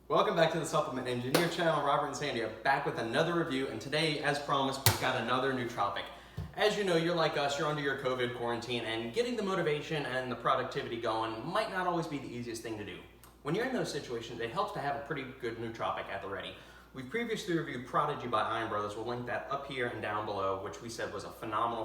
Welcome back to the Supplement Engineer channel. Robert and Sandy are back with another review, and today, as promised, we've got another nootropic. As you know, you're like us, you're under your COVID quarantine, and getting the motivation and the productivity going might not always be the easiest thing to do. When you're in those situations, it helps to have a pretty good nootropic at the ready. We've previously reviewed Prodigy by Iron Brothers. We'll link that up here and down below, which we said was a phenomenal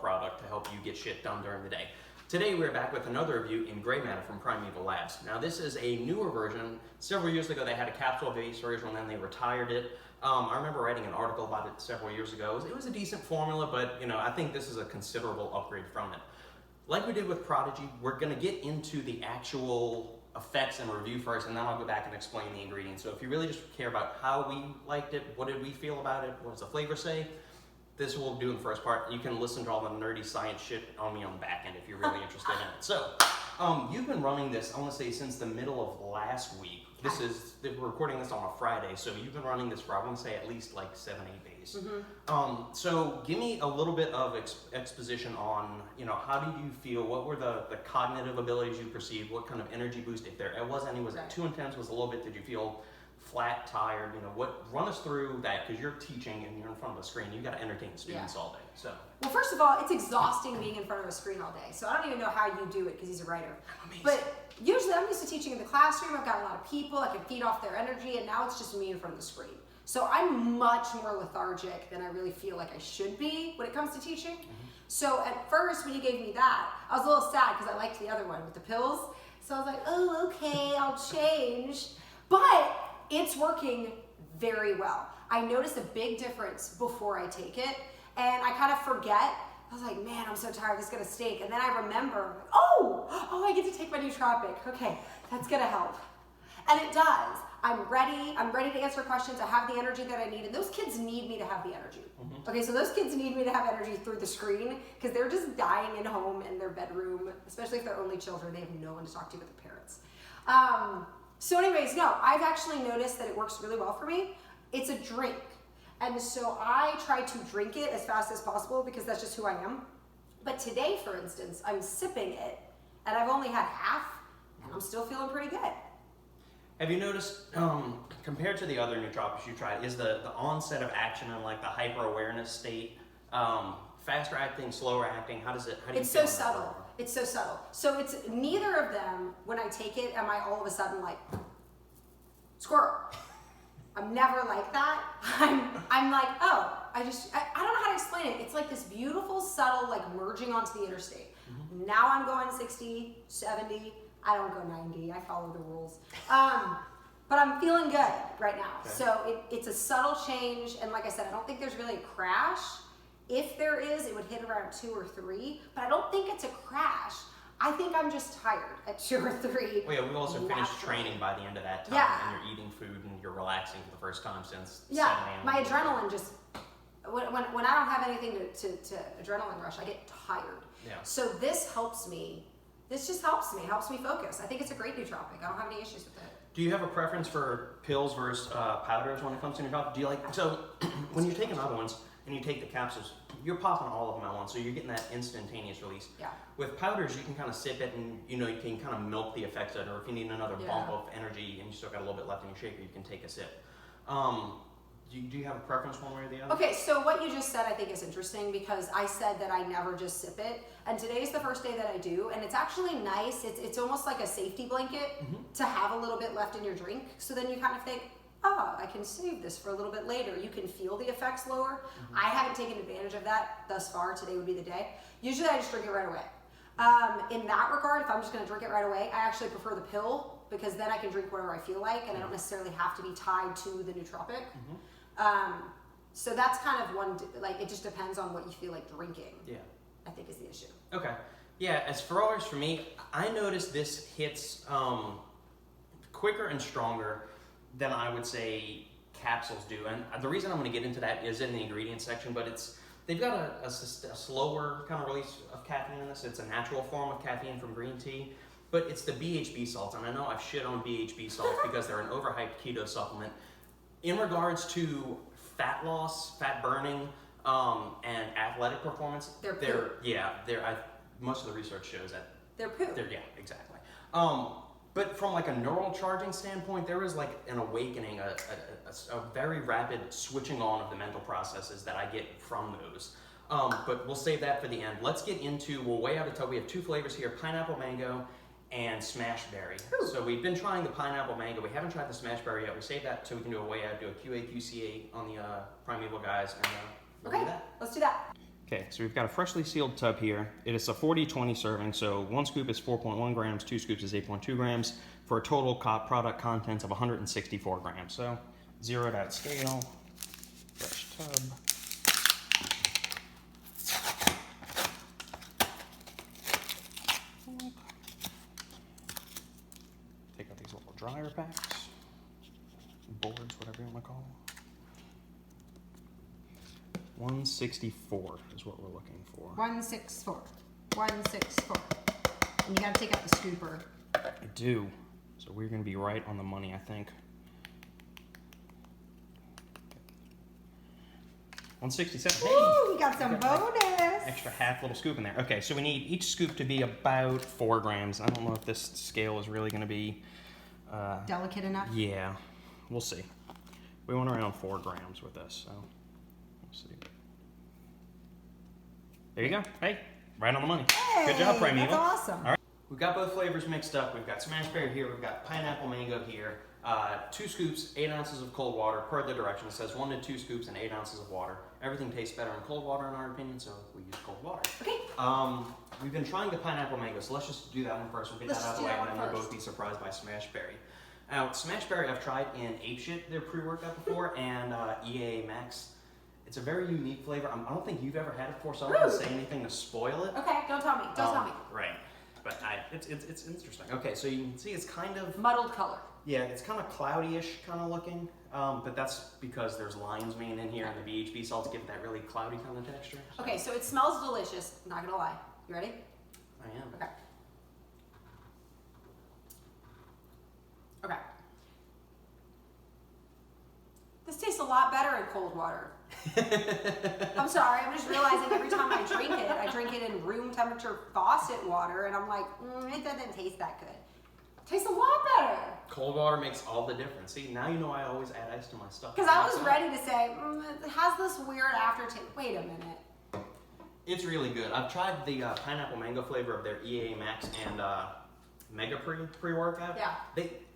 product to help you get shit done during the day. Today we're back with another review in GrayMatter from Primeval Labs. Now this is a newer version. Several years ago they had a capsule-based version and then they retired it. I remember writing an article about it several years ago. It was a decent formula, but I think this is a considerable upgrade from it. Like we did with Prodigy, we're going to get into the actual effects and review first, and then I'll go back and explain the ingredients. So if you really just care about how we liked it, what did we feel about it, what does the flavor say, this we'll do in the first part. You can listen to all the nerdy science shit on me on the back end if you're really interested in it. So, you've been running this, I want to say, since the middle of last week. We're recording this on a Friday, so you've been running this for, I want to say, at least like 7-8 days. Mm-hmm. So give me a little bit of exposition on, how did you feel? What were the cognitive abilities you perceived? What kind of energy boost, if there was any? Was it too intense? Was it a little bit? Did you feel flat, tired? Run us through that, because you're teaching and you're in front of a screen. You got to entertain students all day. So. Well, first of all, it's exhausting being in front of a screen all day. So I don't even know how you do it, because he's a writer. Amazing. But usually I'm used to teaching in the classroom. I've got a lot of people. I can feed off their energy, and now it's just me in front of the screen. So I'm much more lethargic than I really feel like I should be when it comes to teaching. Mm-hmm. So at first, when you gave me that, I was a little sad because I liked the other one with the pills. So I was like, oh, okay, I'll change. But it's working very well. I notice a big difference before I take it, and I kind of forget. I was like, man, I'm so tired, this is gonna stink. And then I remember, oh, I get to take my nootropic. Okay, that's gonna help. And it does. I'm ready to answer questions. I have the energy that I need, and those kids need me to have the energy. Mm-hmm. Okay, so those kids need me to have energy through the screen, because they're just dying at home in their bedroom, especially if they're only children. They have no one to talk to but the parents. So anyways, no, I've actually noticed that it works really well for me. It's a drink. And so I try to drink it as fast as possible, because that's just who I am. But today, for instance, I'm sipping it, and I've only had half, and I'm still feeling pretty good. Have you noticed, compared to the other nootropics you tried, is the onset of action and like the hyper-awareness state faster acting, slower acting? How do you feel? It's so subtle. It's so subtle. So it's neither of them, when I take it, am I all of a sudden like, squirrel. I'm never like that. I'm like, oh, I don't know how to explain it. It's like this beautiful, subtle, like merging onto the interstate. Mm-hmm. Now I'm going 60, 70. I don't go 90. I follow the rules. But I'm feeling good right now. Okay. So it's a subtle change. And like I said, I don't think there's really a crash. If there is, it would hit around 2 or 3. But I don't think it's a crash. I think I'm just tired at 2 or 3. Well, yeah, we've also finished training by the end of that time, and you're eating food and you're relaxing for the first time since 7 a.m. My adrenaline just, when I don't have anything to adrenaline rush, I get tired. Yeah. So this helps me. This just helps me focus. I think it's a great nootropic. I don't have any issues with it. Do you have a preference for pills versus powders when it comes to nootropic? Do you like, so when you're taking other ones and you take the capsules, you're popping all of them at once, so you're getting that instantaneous release. Yeah. With powders, you can kind of sip it and you can kind of milk the effects of it, or if you need another bump of energy and you still got a little bit left in your shaker, you can take a sip. Do you have a preference one way or the other? Okay, so what you just said I think is interesting, because I said that I never just sip it, and today's the first day that I do, and it's actually nice. It's almost like a safety blanket to have a little bit left in your drink, so then you kind of think, oh, I can save this for a little bit later. You can feel the effects lower. Mm-hmm. I haven't taken advantage of that thus far. Today would be the day. Usually I just drink it right away. In that regard, if I'm just going to drink it right away, I actually prefer the pill, because then I can drink whatever I feel like, and I don't necessarily have to be tied to the nootropic. Mm-hmm. So that's kind of one, like, it just depends on what you feel like drinking. Yeah, I think is the issue. Okay. Yeah, as far as for me, I noticed this hits quicker and stronger than I would say capsules do. And the reason I'm going to get into that is in the ingredients section, but they've got a slower kind of release of caffeine in this. It's a natural form of caffeine from green tea, but it's the BHB salts. And I know I've shit on BHB salts because they're an overhyped keto supplement. In regards to fat loss, fat burning, and athletic performance, most of the research shows that they're poo. Yeah, exactly. But from like a neural charging standpoint, there is like an awakening, a very rapid switching on of the mental processes that I get from those. But we'll save that for the end. Let's get into, we'll weigh out a tub. We have 2 flavors here, pineapple mango and Smashberry. Ooh. So we've been trying the pineapple mango. We haven't tried the Smashberry yet. We saved that so we can do a weigh out, do a QA/QCA on the Primeval guys, and we'll do that. Let's do that. Okay, so we've got a freshly sealed tub here. It is a 40-20 serving, so 1 scoop is 4.1 grams, 2 scoops is 8.2 grams, for a total product contents of 164 grams. So, zeroed out scale, fresh tub. Take out these little dryer packs, boards, whatever you want to call them. 164 is what we're looking for. 164. 164. And you gotta take out the scooper. I do. So we're gonna be right on the money, I think. 167. Hey! Woo, we got some bonus. Extra half little scoop in there. Okay, so we need each scoop to be about 4 grams. I don't know if this scale is really gonna be delicate enough? Yeah, we'll see. We want around 4 grams with this, so we'll see. There you go. Hey, right on the money. Hey, good job, Primeval. that's awesome. All right. We've got both flavors mixed up. We've got Smashberry here. We've got pineapple mango here. 2 scoops, 8 ounces of cold water per the direction. It says 1 to 2 scoops and 8 ounces of water. Everything tastes better in cold water in our opinion, so we use cold water. Okay. We've been trying the pineapple mango, so let's just do that one first. We'll get that out of the way, and then we'll both be surprised by Smashberry. Now, Smashberry I've tried in Apeshit, their pre-workout before, and EA Max. It's a very unique flavor. I don't think you've ever had it before, so I'm not going to say anything to spoil it. Okay, don't tell me. Don't tell me. Right. But it's interesting. Okay, so you can see it's kind of... Muddled color. Yeah, it's kind of cloudy-ish kind of looking, but that's because there's lion's mane in here and the BHB salts give it that really cloudy kind of texture. So. Okay, so it smells delicious. Not going to lie. You ready? I am. Okay. Okay. This tastes a lot better in cold water. I'm sorry, I'm just realizing every time I drink it in room temperature faucet water, and I'm like, it doesn't taste that good. It tastes a lot better. Cold water makes all the difference. See, now you know I always add ice to my stuff. Because I was ready to say, it has this weird aftertaste. Wait a minute. It's really good. I've tried the pineapple mango flavor of their EA Max and Mega pre-workout. Yeah.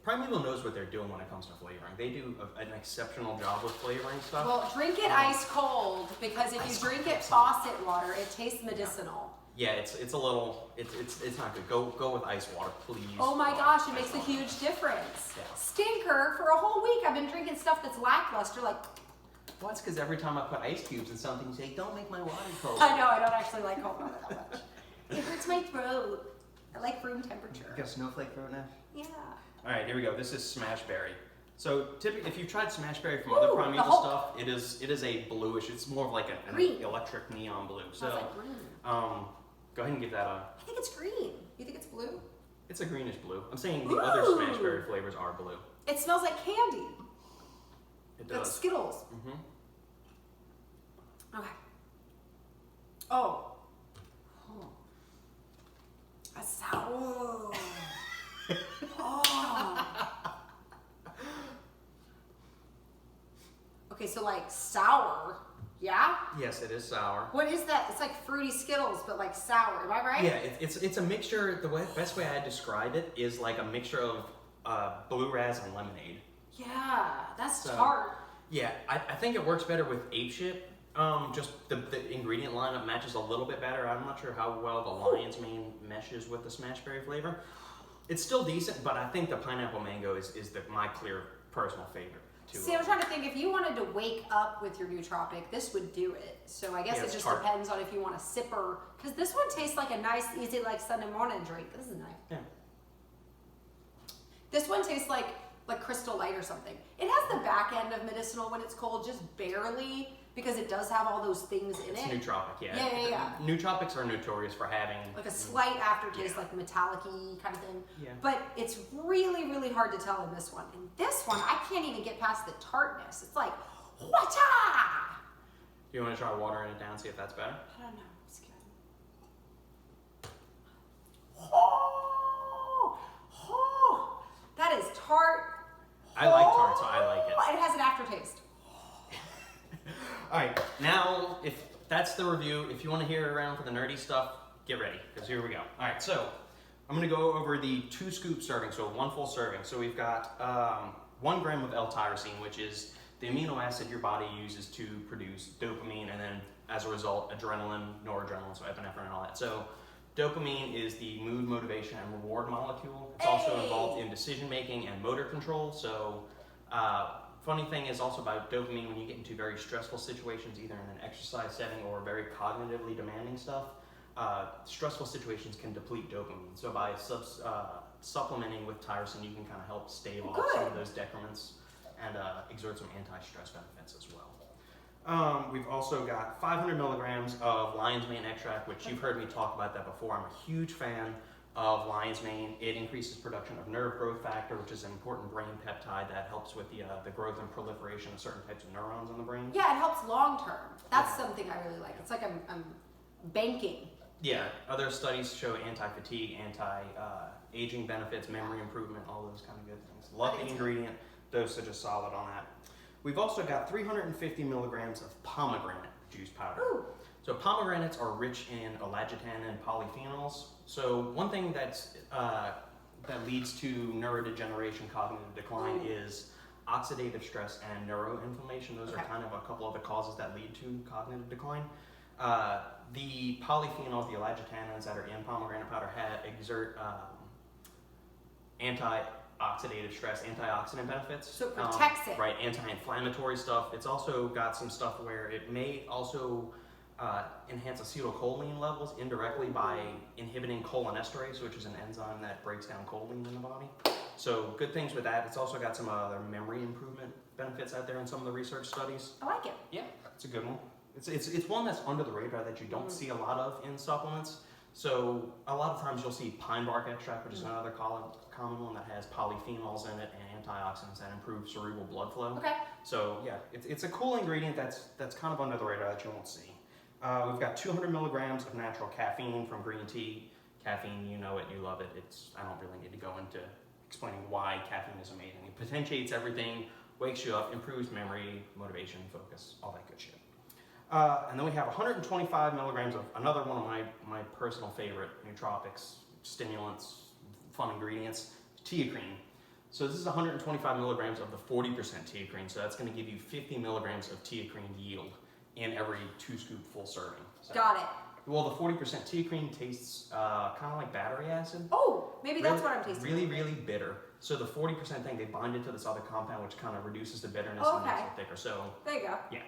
Primeval knows what they're doing when it comes to flavoring. They do an exceptional job with flavoring stuff. Well, drink it ice cold, because if you drink it faucet water, it tastes medicinal. Yeah, it's a little, it's not good. Go with ice water, please. Oh my gosh, it makes a huge difference. Yeah. Stinker, for a whole week I've been drinking stuff that's lackluster, like... Well, that's because every time I put ice cubes in something, you say, don't make my water cold. I know, I don't actually like cold water that much. It hurts my throat. I like room temperature. You got snowflake throat now? Yeah. All right, here we go. This is Smashberry. So typically, if you've tried Smashberry from other Primeval stuff, it is a bluish. It's more of like an electric neon blue. So, like green. Go ahead and give that a. I think it's green. You think it's blue? It's a greenish blue. I'm saying the other Smashberry flavors are blue. It smells like candy. It does. Like Skittles. Mm-hmm. Okay. Oh. A sour. Oh. Okay, so like sour, yeah? Yes, it is sour. What is that? It's like fruity Skittles, but like sour. Am I right? Yeah, it's a mixture. Best way I describe it is like a mixture of blue raz and lemonade. Yeah, that's tart. Yeah, I think it works better with Apeshit. Just the ingredient lineup matches a little bit better. I'm not sure how well the lion's mane meshes with the Smashberry flavor. It's still decent, but I think the pineapple mango is my clear personal favorite. See, I'm trying to think, if you wanted to wake up with your nootropic, this would do it. So I guess it just depends on if you want a sipper. Because this one tastes like a nice, easy, like Sunday morning drink. This is nice. Yeah. This one tastes like Crystal Light or something. It has the back end of medicinal when it's cold, just barely, because it does have all those things in it. It's nootropic, yeah. Yeah. Nootropics are notorious for having like a slight aftertaste, like metallic-y kind of thing. Yeah. But it's really, really hard to tell in this one. In this one, I can't even get past the tartness. It's like, whatcha! You want to try watering it down, see if that's better? I don't know. It's good. Oh! tart. I like tart, so I like it. It has an aftertaste. All right, now if that's the review, if you want to hear around for the nerdy stuff, get ready, because here we go. All right, so I'm going to go over the 2 scoop serving, so 1 full serving. So we've got 1 gram of L-Tyrosine, which is the amino acid your body uses to produce dopamine, and then as a result, adrenaline, noradrenaline, so epinephrine and all that. So dopamine is the mood, motivation, and reward molecule. It's also involved in decision making and motor control. So funny thing is also about dopamine, when you get into very stressful situations, either in an exercise setting or very cognitively demanding stuff, stressful situations can deplete dopamine. So by supplementing with tyrosine, you can kind of help stave off some of those decrements and exert some anti-stress benefits as well. We've also got 500 milligrams of lion's mane extract, which you've heard me talk about that before. I'm a huge fan of lion's mane. It increases production of nerve growth factor, which is an important brain peptide that helps with the growth and proliferation of certain types of neurons in the brain. Yeah, it helps long term. That's something I really like. It's like I'm banking. Yeah, other studies show anti-fatigue, anti-aging benefits, memory improvement, all those kind of good things. Love the ingredient, dosage is solid on that. We've also got 350 milligrams of pomegranate juice powder. Ooh. So pomegranates are rich in elagitane and polyphenols. So one thing that's, that leads to neurodegeneration, cognitive decline is oxidative stress and neuroinflammation. Those are kind of a couple of the causes that lead to cognitive decline. The polyphenols, the elagitannins that are in pomegranate powder exert anti-oxidative stress, antioxidant benefits. So it protects it. Right, anti-inflammatory stuff. It's also got some stuff where it may also enhance acetylcholine levels indirectly by inhibiting cholinesterase, which is an enzyme that breaks down choline in the body. So good things with that. It's also got some other memory improvement benefits out there in some of the research studies. I like it. Yeah, it's a good one. It's one that's under the radar that you don't see a lot of in supplements. So a lot of times you'll see pine bark extract, which is another common one that has polyphenols in it and antioxidants that improve cerebral blood flow. Okay. So yeah, it's a cool ingredient that's kind of under the radar that you won't see. We've got 200 milligrams of natural caffeine from green tea. Caffeine, you know it, you love it. I don't really need to go into explaining why caffeine is amazing. It potentiates everything, wakes you up, improves memory, motivation, focus, all that good shit. And then we have 125 milligrams of another one of my personal favorite nootropics, stimulants, fun ingredients, teacrine. So this is 125 milligrams of the 40% teacrine, so that's going to give you 50 milligrams of teacrine yield in every 2 scoop full serving. So, got it. well, the 40% teacrine tastes kind of like battery acid. Oh, maybe that's what I'm tasting. Really, really bitter. So the 40% thing, they bind it to this other compound, which kind of reduces the bitterness and makes it thicker. So there you go. Yeah.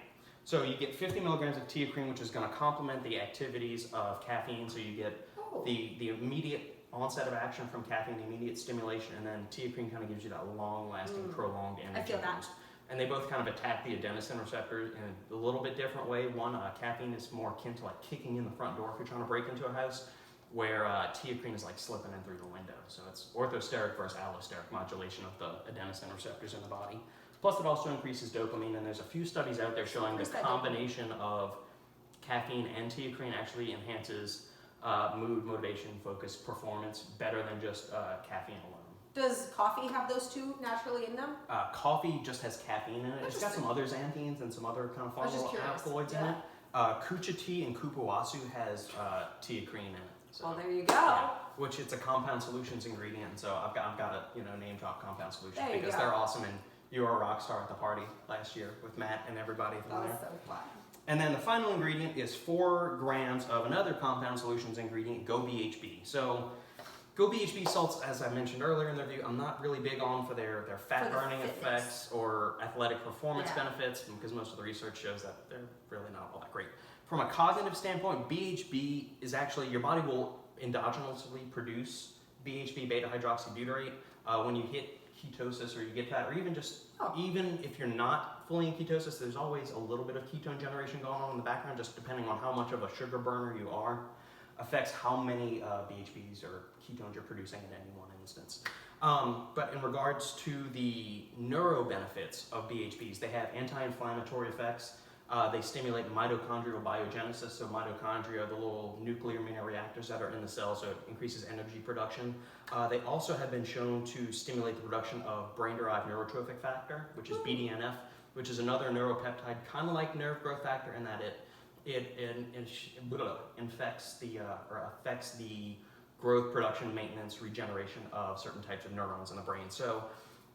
So you get 50 milligrams of teacrine, which is going to complement the activities of caffeine. So you get the immediate onset of action from caffeine, the immediate stimulation, and then teacrine kind of gives you that long-lasting, prolonged energy. I feel that. boost. And they both kind of attack the adenosine receptor in a little bit different way. One, caffeine is more akin to like kicking in the front door if you're trying to break into a house, where teacrine is like slipping in through the window. So it's orthosteric versus allosteric modulation of the adenosine receptors in the body. Plus, it also increases dopamine, and there's a few studies out there showing the combination of caffeine and teacrine actually enhances mood, motivation, focus, performance better than just caffeine alone. Does coffee have those two naturally in them? Coffee just has caffeine in it. It's got some other xanthines and some other kind of fungal alkaloids in it. Kucha tea and kupuasu has teacrine in it. So, well, there you go. Yeah, which it's a compound solutions ingredient. So I've got to name drop compound solutions because they're awesome, and you were a rock star at the party last year with Matt and everybody from there. That was so fun. And then the final ingredient is 4 grams of another compound solutions ingredient, Go BHB. So Go BHB salts, as I mentioned earlier in the review, I'm not really big on for their fat burning effects or athletic performance benefits, because most of the research shows that they're really not all that great. From a cognitive standpoint, BHB is actually, your body will endogenously produce BHB, beta hydroxybutyrate, when you hit ketosis or you get that, or even just, even if you're not fully in ketosis, there's always a little bit of ketone generation going on in the background, just depending on how much of a sugar burner you are, affects how many BHBs or ketones you're producing in any one instance. But in regards to the neuro benefits of BHBs, they have anti-inflammatory effects, They stimulate mitochondrial biogenesis. So mitochondria are the little nuclear mini reactors that are in the cell, so it increases energy production. They also have been shown to stimulate the production of brain-derived neurotrophic factor, which is BDNF, which is another neuropeptide, kind of like nerve growth factor, in that it infects the or affects the growth, production, maintenance, regeneration of certain types of neurons in the brain. So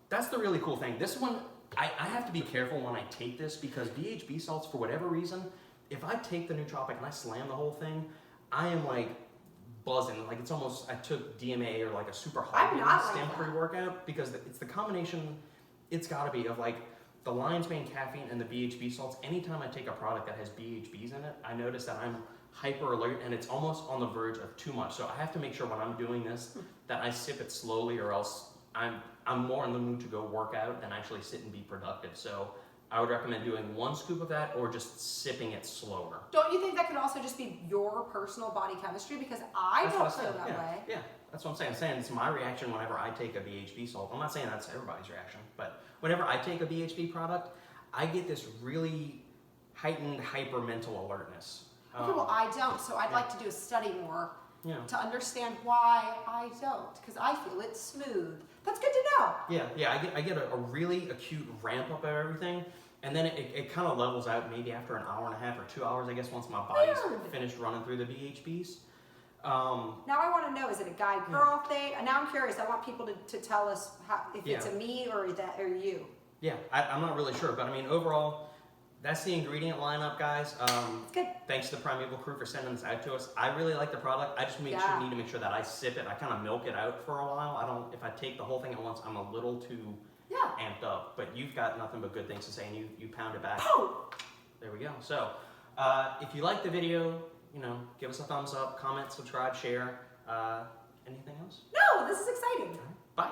that's the really cool thing. This one, I have to be careful when I take this, because BHB salts, for whatever reason, if I take the nootropic and I slam the whole thing, I am like buzzing. Like it's almost, I took DMA or like a super high stem pre-workout, because it's the combination, it's gotta be, of like the lion's mane caffeine and the BHB salts. Anytime I take a product that has BHBs in it, I notice that I'm hyper alert and it's almost on the verge of too much. So I have to make sure when I'm doing this that I sip it slowly, or else I'm more in the mood to go work out than actually sit and be productive. So I would recommend doing 1 scoop of that, or just sipping it slower. Don't you think that could also just be your personal body chemistry? Because I don't feel that way. Yeah, that's what I'm saying. I'm saying it's my reaction whenever I take a BHB salt. I'm not saying that's everybody's reaction, but whenever I take a BHB product, I get this really heightened hyper mental alertness. Okay, well, I don't, so I'd like to do a study more to understand why I don't, because I feel it's smooth. That's good to know. Yeah, I get a really acute ramp up of everything, and then it kind of levels out maybe after an hour and a half or 2 hours, I guess, once my body's finished running through the BHBs. Now I want to know, is it a guy-girl thing? And now I'm curious. I want people to tell us if it's a me or you. Yeah, I'm not really sure, but I mean, overall, that's the ingredient lineup, guys. Good. Thanks to the Primeval crew for sending this out to us. I really like the product. I just need to make sure that I sip it. I kind of milk it out for a while. If I take the whole thing at once, I'm a little too amped up. But you've got nothing but good things to say, and you pound it back. Oh! There we go. So, if you like the video, give us a thumbs up, comment, subscribe, share. Anything else? No, this is exciting. Bye.